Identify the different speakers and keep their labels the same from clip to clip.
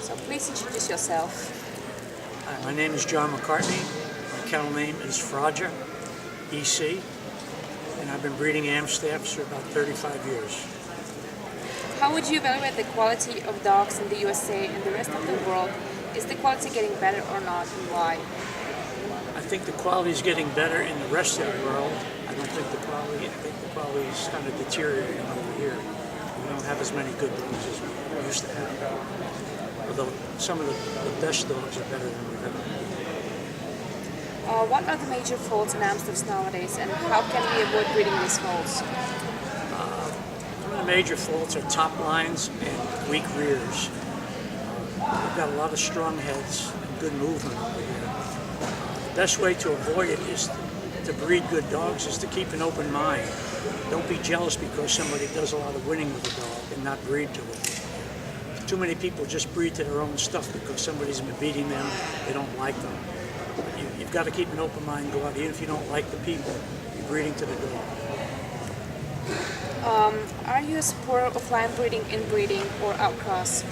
Speaker 1: So please introduce yourself.
Speaker 2: Hi, my name is John McCartney. My kennel name is Frodger, EC, and I've been breeding Amstaffs for about 35 years.
Speaker 1: How would you evaluate the quality of dogs in the USA and the rest of the world? Is the quality getting better or not, and why?
Speaker 2: I think the quality is getting better in the rest of the world. I think the quality is kind of deteriorating over here. We don't have as many good dogs as we used to have. Although some of the best dogs are better than we've ever had.
Speaker 1: What are the major faults in Amstaffs nowadays, and how can we avoid breeding these faults?
Speaker 2: Some of the major faults are top lines and weak rears. We've got a lot of strong heads and good movement over here. The best way to avoid it is to breed good dogs is to keep an open mind. Don't be jealous because somebody does a lot of winning with a dog and not breed to it. Too many people just breed to their own stuff because somebody's been beating them, they don't like them. You've got to keep an open mind, go out, even if you don't like the people, you're breeding to the dog.
Speaker 1: Are you a supporter of line breeding, inbreeding, or outcross?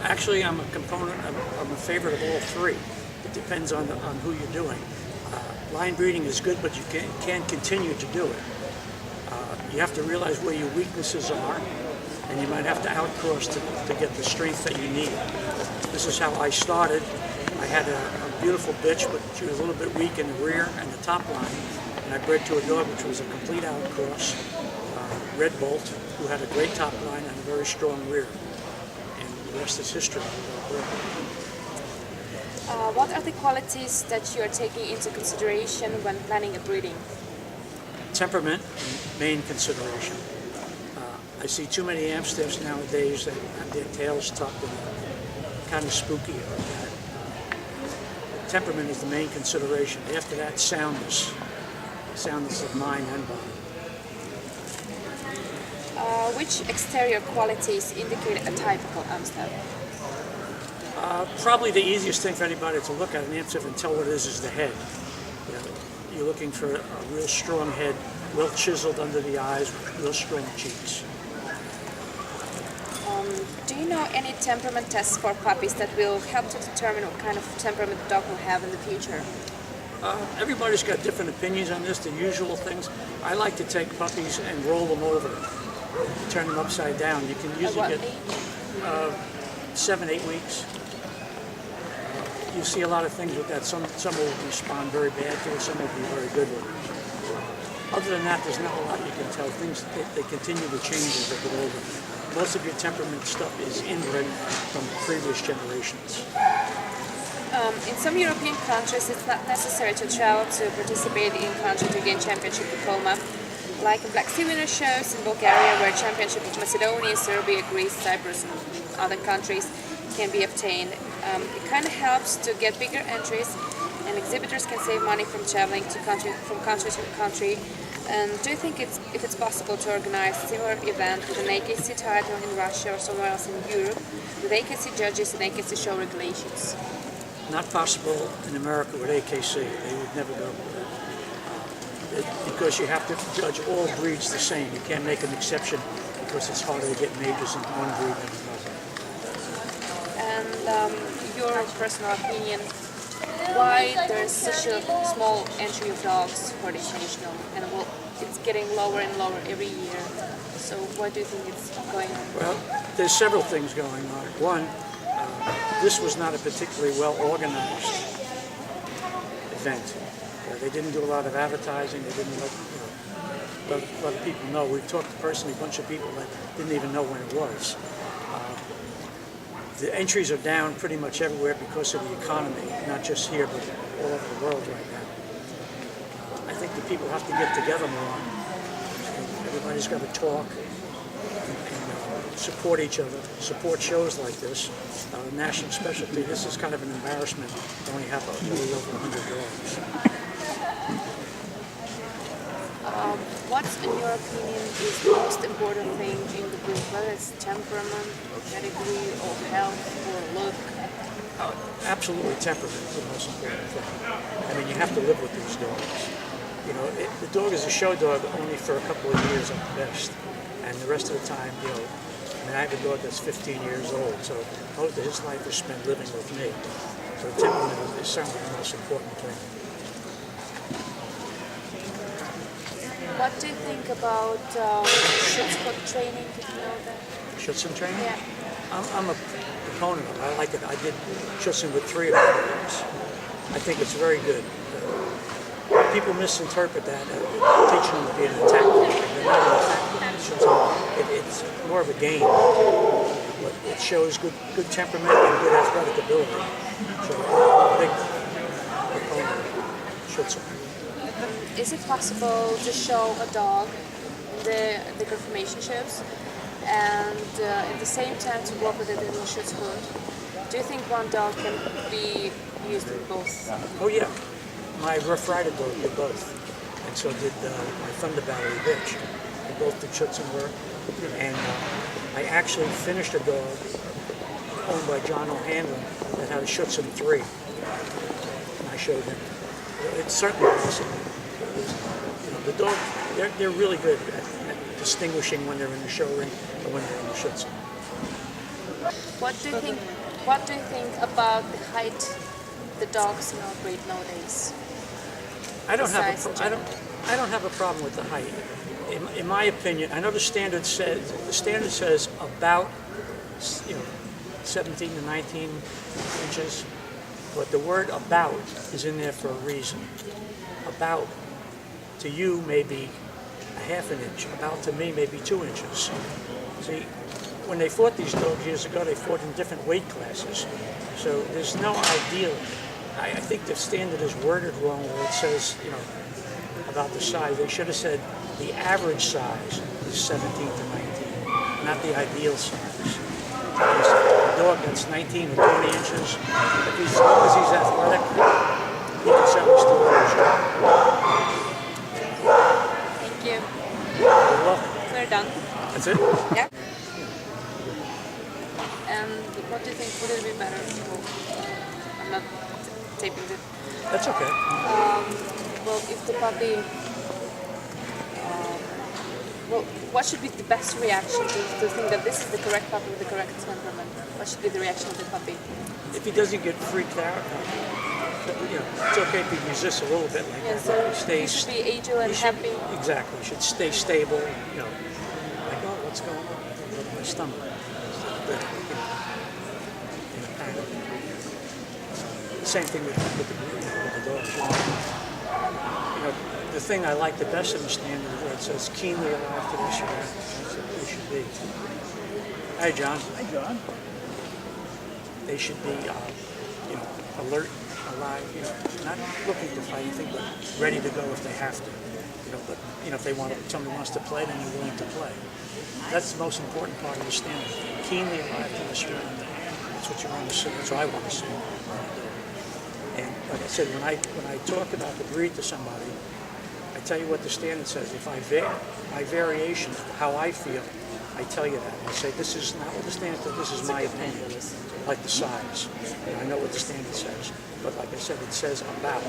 Speaker 2: Actually, I'm a favorite of all three. It depends on who you're doing. Line breeding is good, but you can't continue to do it. You have to realize where your weaknesses are, and you might have to outcross to get the strength that you need. This is how I started. I had a beautiful bitch, but she was a little bit weak in the rear and the top line, and I bred to a dog which was a complete outcross, Red Bolt, who had a great top line and a very strong rear. And the rest is history.
Speaker 1: What are the qualities that you are taking into consideration when planning a breeding?
Speaker 2: Temperament, main consideration. I see too many Amstaffs nowadays that have their tails tucked and kind of spooky like that. Temperament is the main consideration. After that, soundness of mind and body.
Speaker 1: Which exterior qualities indicate a typical Amstaff?
Speaker 2: Probably the easiest thing for anybody to look at an Amstaff and tell what it is the head. You know, you're looking for a real strong head, well chiseled under the eyes, real strong cheeks.
Speaker 1: Do you know any temperament tests for puppies that will help to determine what kind of temperament the dog will have in the future?
Speaker 2: Everybody's got different opinions on this, the usual things. I like to take puppies and roll them over, turn them upside down. You can usually get 7-8 weeks. You see a lot of things with that. Some will respond very bad to it, some will be very good with it. Other than that, there's not a lot you can tell. Things, they continue to change as they get older. Most of your temperament stuff is inbred from previous generations.
Speaker 1: In some European countries, it's not necessary to travel to participate in country to gain championship diploma. Like in Black Sea Winner shows in Bulgaria, where championship of Macedonia, Serbia, Greece, Cyprus, and other countries can be obtained. It kind of helps to get bigger entries, and exhibitors can save money from traveling from country to country. And do you think if it's possible to organize a similar event with an AKC title in Russia or somewhere else in Europe, with AKC judges and AKC show regulations?
Speaker 2: Not possible in America with AKC. They would never go with it. Because you have to judge all breeds the same. You can't make an exception because it's harder to get majors in one breed than another.
Speaker 1: And your personal opinion, why there's such a small entry of dogs for this national, and well, it's getting lower and lower every year. So why do you think it's going on?
Speaker 2: Well, there's several things going on. One, this was not a particularly well organized event. They didn't do a lot of advertising. They didn't let people know. We've talked to personally a bunch of people that didn't even know when it was. The entries are down pretty much everywhere because of the economy, not just here, but all over the world right now. I think the people have to get together more. Everybody's got to talk and support each other, support shows like this. National specialty, this is kind of an embarrassment to only have a little over 100 dogs.
Speaker 1: What, in your opinion, is the most important thing in the breed, whether it's temperament or pedigree or health or look?
Speaker 2: Absolutely, temperament is the most important thing. I mean, you have to live with these dogs. You know, the dog is a show dog only for a couple of years at the best, and the rest of the time, you know, I mean, I have a dog that's 15 years old, so most of his life is spent living with me. So temperament is certainly the most important thing.
Speaker 1: What do you think about Schutzhund training? Did you know that?
Speaker 2: Schutzhund training?
Speaker 1: Yeah.
Speaker 2: I'm a proponent of it. I like it. I did Schutzhund with 3 of my dogs. I think it's very good. People misinterpret that, teaching them to be an attack dog. They're not an attack dog. It's more of a game. But it shows good temperament and good athletic ability. So I'm a big proponent of Schutzhund.
Speaker 1: Is it possible to show a dog the conformation shows and at the same time to work with it in Schutzhund? Do you think one dog can be used in both?
Speaker 2: Oh yeah, my Rough Rider dog did both, and so did my Thunder Battery bitch. They both did Schutzhund work, and I actually finished a dog owned by John O'Hanlon that had a Schutzhund 3, and I showed him. It's certainly possible. The dog, they're really good at distinguishing when they're in the show ring and when they're in the Schutzhund.
Speaker 1: What do you think about the height the dogs in our breed nowadays?
Speaker 2: I don't
Speaker 1: Besides
Speaker 2: have a problem with the height. In my opinion, I know the standard says about 17 to 19 inches, but the word about is in there for a reason. About to you may be a half an inch, about to me maybe 2 inches. See, when they fought these dogs years ago, they fought in different weight classes. So there's no ideal. I think the standard is worded wrong where it says, about the size. They should have said the average size is 17 to 19, not the ideal size. A dog that's 19 or 20 inches, as long as he's athletic, he can certainly still do his job.
Speaker 1: Thank you.
Speaker 2: Good luck.
Speaker 1: We're done.
Speaker 2: That's it?
Speaker 1: Yeah. And what do you think? Would it be better? I'm not taping it.
Speaker 2: That's okay.
Speaker 1: Well, if the puppy, what should be the best reaction to think that this is the correct puppy with the correct temperament? What should be the reaction of the puppy?
Speaker 2: If he doesn't get freaked out, it's okay if he resists a little bit like
Speaker 1: Yeah,
Speaker 2: that.
Speaker 1: so he should be agile and happy.
Speaker 2: Exactly. He should stay stable. Like, oh, what's going on with my stomach? Same thing with the dog. The thing I like the best in the standard is where it says keenly alive to their should. That's what they should be. Hi, John.
Speaker 3: Hi, John.
Speaker 2: They should be, alert, alive, not looking to fight anything, but ready to go if they have to. But if they somebody wants to play, then you're willing to play. That's the most important part of the standard. Keenly alive to the surrounding. That's what you want to see. That's what I want to see. And like I said, when I talk about the breed to somebody, I tell you what the standard says. If my variations, how I feel, I tell you that. I say, this is not what the standard says, this is my opinion, like the size. I know what the standard says. But like I said, it says about.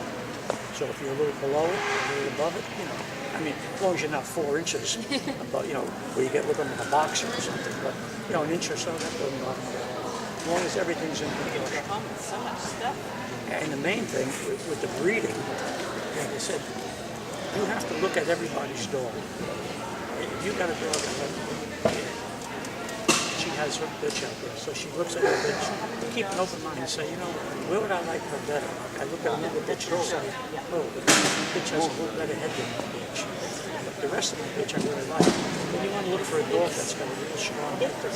Speaker 2: So if you're a little below it, a little above it, as long as you're not 4 inches above, where you get looking like a boxer or something. But, an inch or so, that doesn't bother me. As long as everything's in proportion.
Speaker 3: So much stuff.
Speaker 2: And the main thing with the breeding, like I said, you have to look at everybody's dog. If you got a dog that she has her bitch out there, so she looks at her bitch, keep an open mind and say, where would I like her better? I look at another bitch and say, oh, the bitch has a little better head than my bitch. But the rest of my bitch I really like. Then you want to look for a dog that's got a real strong head to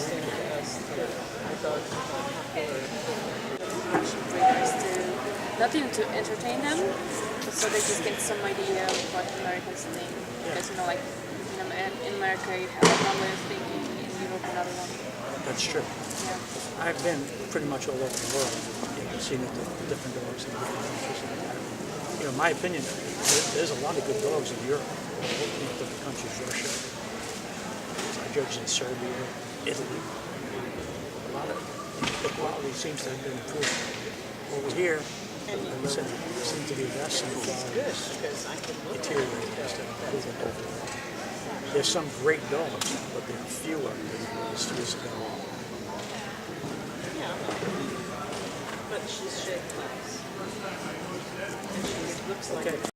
Speaker 1: Breeders to not even to entertain them, but so they just get some idea of what Americans think. Because like in America you have one way of thinking, in Europe another one.
Speaker 2: That's true.
Speaker 1: Yeah.
Speaker 2: I've been pretty much all over the world, seeing the different dogs in different countries. In my opinion, there's a lot of good dogs in Europe, in different countries, Russia. I judged in Serbia, Italy. A lot of the quality seems to have been improved. Over here, like I said, it seems to be less and the quality is deteriorating instead of improving overall. There's some great dogs, but there are fewer than there was years ago.
Speaker 3: Yeah, but she's shaped nice. And she looks like
Speaker 2: Okay.